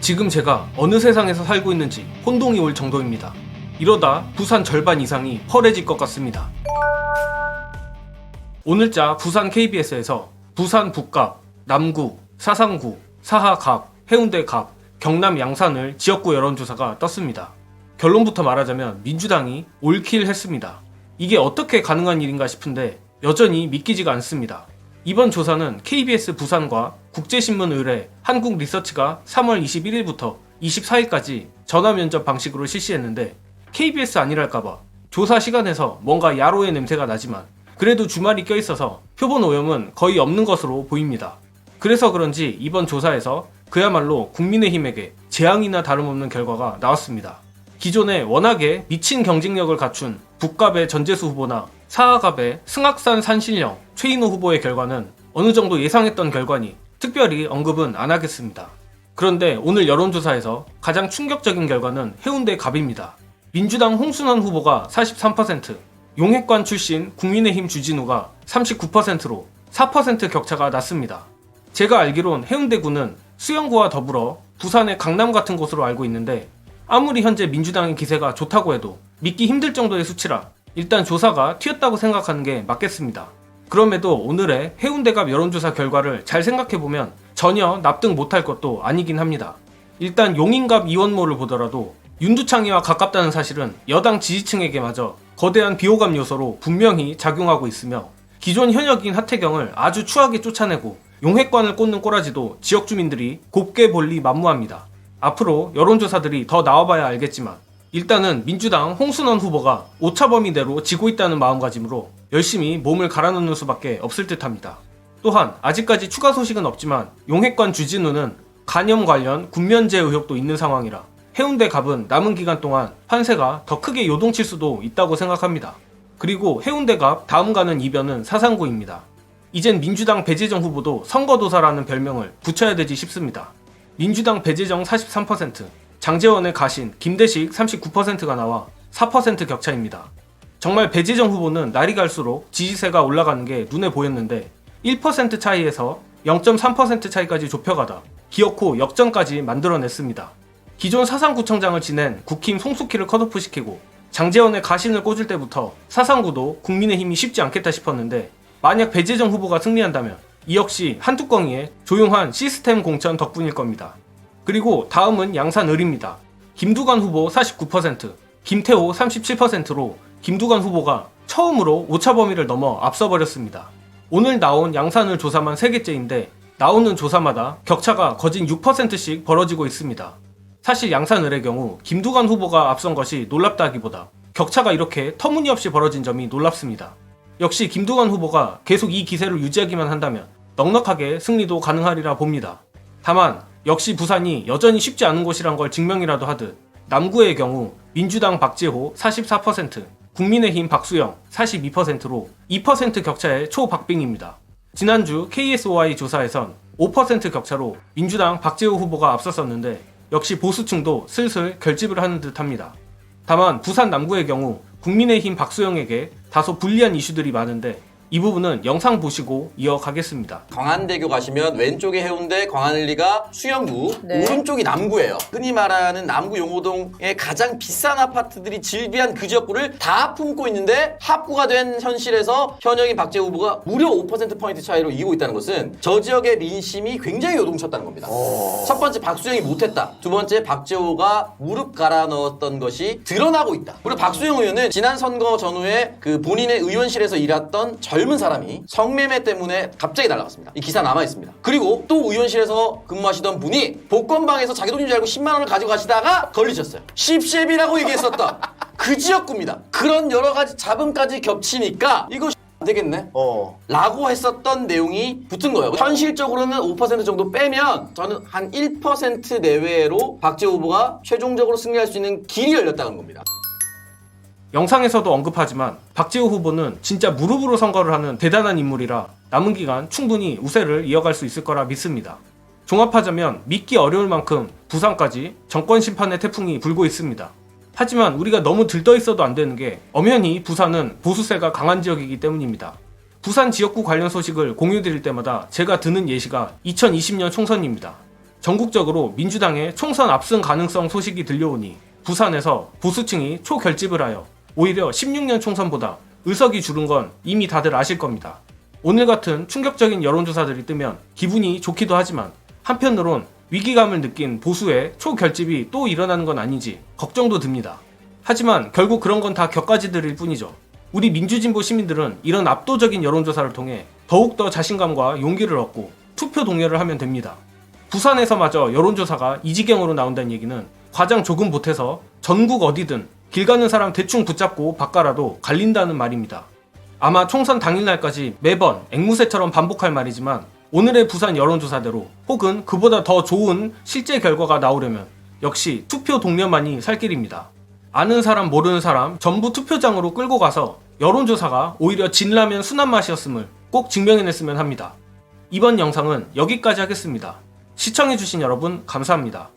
지금 제가 어느 세상에서 살고 있는지 혼동이 올 정도입니다. 이러다 부산 절반 이상이 펄해질 것 같습니다. 오늘자 부산 KBS에서 부산 북갑, 남구, 사상구, 사하갑, 해운대갑, 경남 양산을 지역구 여론조사가 떴습니다. 결론부터 말하자면 민주당이 올킬 했습니다. 이게 어떻게 가능한 일인가 싶은데 여전히 믿기지가 않습니다. 이번 조사는 KBS 부산과 국제신문 의뢰 한국리서치가 3월 21일부터 24일까지 전화면접 방식으로 실시했는데 KBS 아니랄까봐 조사 시간에서 뭔가 야로의 냄새가 나지만 그래도 주말이 껴있어서 표본 오염은 거의 없는 것으로 보입니다. 그래서 그런지 이번 조사에서 그야말로 국민의힘에게 재앙이나 다름없는 결과가 나왔습니다. 기존에 워낙에 미친 경쟁력을 갖춘 북갑의 전재수 후보나 사하갑의 승악산 산신령 최인호 후보의 결과는 어느 정도 예상했던 결과니 특별히 언급은 안 하겠습니다. 그런데 오늘 여론조사에서 가장 충격적인 결과는 해운대갑입니다. 민주당 홍순원 후보가 43%, 용해관 출신 국민의힘 주진우가 39%로 4% 격차가 났습니다. 제가 알기론 해운대구는 수영구와 더불어 부산의 강남 같은 곳으로 알고 있는데 아무리 현재 민주당의 기세가 좋다고 해도 믿기 힘들 정도의 수치라 일단 조사가 튀었다고 생각하는 게 맞겠습니다. 그럼에도 오늘의 해운대갑 여론조사 결과를 잘 생각해보면 전혀 납득 못할 것도 아니긴 합니다. 일단 용인갑 이원모를 보더라도 윤두창이와 가깝다는 사실은 여당 지지층에게마저 거대한 비호감 요소로 분명히 작용하고 있으며 기존 현역인 하태경을 아주 추하게 쫓아내고 용해관을 꽂는 꼬라지도 지역 주민들이 곱게 볼리 만무합니다. 앞으로 여론조사들이 더 나와봐야 알겠지만 일단은 민주당 홍순원 후보가 오차범위대로 지고 있다는 마음가짐으로 열심히 몸을 갈아넣는 수밖에 없을 듯합니다. 또한 아직까지 추가 소식은 없지만 용해관 주진우는 간염 관련 군면제 의혹도 있는 상황이라 해운대갑은 남은 기간 동안 판세가 더 크게 요동칠 수도 있다고 생각합니다. 그리고 해운대갑 다음 가는 이변은 사상구입니다. 이젠 민주당 배재정 후보도 선거도사라는 별명을 붙여야 되지 싶습니다. 민주당 배재정 43%, 장제원의 가신 김대식 39%가 나와 4% 격차입니다. 정말 배재정 후보는 날이 갈수록 지지세가 올라가는 게 눈에 보였는데 1% 차이에서 0.3% 차이까지 좁혀가다 기어코 역전까지 만들어냈습니다. 기존 사상구청장을 지낸 국힘 송숙희를 컷오프시키고 장제원의 가신을 꽂을 때부터 사상구도 국민의힘이 쉽지 않겠다 싶었는데 만약 배재정 후보가 승리한다면 이 역시 한뚜껑이의 조용한 시스템 공천 덕분일 겁니다. 그리고 다음은 양산을입니다. 김두관 후보 49%, 김태호 37%로 김두관 후보가 처음으로 오차 범위를 넘어 앞서버렸습니다. 오늘 나온 양산을 조사만 3개째인데 나오는 조사마다 격차가 거진 6%씩 벌어지고 있습니다. 사실 양산을의 경우 김두관 후보가 앞선 것이 놀랍다기보다 격차가 이렇게 터무니없이 벌어진 점이 놀랍습니다. 역시 김두관 후보가 계속 이 기세를 유지하기만 한다면 넉넉하게 승리도 가능하리라 봅니다. 다만 역시 부산이 여전히 쉽지 않은 곳이란 걸 증명이라도 하듯 남구의 경우 민주당 박재호 44%, 국민의힘 박수영 42%로 2% 격차의 초박빙입니다. 지난주 KSOI 조사에선 5% 격차로 민주당 박재호 후보가 앞섰었는데 역시 보수층도 슬슬 결집을 하는 듯합니다. 다만 부산 남구의 경우 국민의힘 박수영에게 다소 불리한 이슈들이 많은데 이 부분은 영상 보시고 이어가겠습니다. 광안대교 가시면 왼쪽에 해운대, 광안리가 수영구, 네. 오른쪽이 남구예요. 흔히 말하는 남구 용호동의 가장 비싼 아파트들이 질비한 그 지역구를 다 품고 있는데 합구가 된 현실에서 현역인 박재호 후보가 무려 5%포인트 차이로 이기고 있다는 것은 저 지역의 민심이 굉장히 요동쳤다는 겁니다. 첫 번째 박수영이 못했다. 두 번째 박재호가 무릎 갈아 넣었던 것이 드러나고 있다. 그리고 박수영 의원은 지난 선거 전후에 그 본인의 의원실에서 일했던 젊은 사람이 성매매 때문에 갑자기 날아갔습니다. 이 기사 남아있습니다. 그리고 또 의원실에서 근무하시던 분이 복권방에서 자기 돈인 줄 알고 10만 원을 가지고 가시다가 걸리셨어요. 십시앱이라고 얘기했었던 그 지역구입니다. 그런 여러 가지 잡음까지 겹치니까 이거 안 되겠네 라고 했었던 내용이 붙은 거예요. 현실적으로는 5% 정도 빼면 저는 한 1% 내외로 박재호 후보가 최종적으로 승리할 수 있는 길이 열렸다는 겁니다. 영상에서도 언급하지만 박재호 후보는 진짜 무릎으로 선거를 하는 대단한 인물이라 남은 기간 충분히 우세를 이어갈 수 있을 거라 믿습니다. 종합하자면 믿기 어려울 만큼 부산까지 정권 심판의 태풍이 불고 있습니다. 하지만 우리가 너무 들떠 있어도 안 되는 게 엄연히 부산은 보수세가 강한 지역이기 때문입니다. 부산 지역구 관련 소식을 공유드릴 때마다 제가 드는 예시가 2020년 총선입니다. 전국적으로 민주당의 총선 압승 가능성 소식이 들려오니 부산에서 보수층이 초결집을 하여 오히려 16년 총선보다 의석이 줄은 건 이미 다들 아실 겁니다. 오늘 같은 충격적인 여론조사들이 뜨면 기분이 좋기도 하지만 한편으론 위기감을 느낀 보수의 초결집이 또 일어나는 건 아닌지 걱정도 듭니다. 하지만 결국 그런 건 다 격가지들일 뿐이죠. 우리 민주진보 시민들은 이런 압도적인 여론조사를 통해 더욱더 자신감과 용기를 얻고 투표 동료를 하면 됩니다. 부산에서마저 여론조사가 이 지경으로 나온다는 얘기는 과장 조금 보태서 전국 어디든 길 가는 사람 대충 붙잡고 바꿔라도 갈린다는 말입니다. 아마 총선 당일날까지 매번 앵무새처럼 반복할 말이지만 오늘의 부산 여론조사대로 혹은 그보다 더 좋은 실제 결과가 나오려면 역시 투표 동료만이 살 길입니다. 아는 사람 모르는 사람 전부 투표장으로 끌고 가서 여론조사가 오히려 진라면 순한 맛이었음을 꼭 증명해냈으면 합니다. 이번 영상은 여기까지 하겠습니다. 시청해주신 여러분 감사합니다.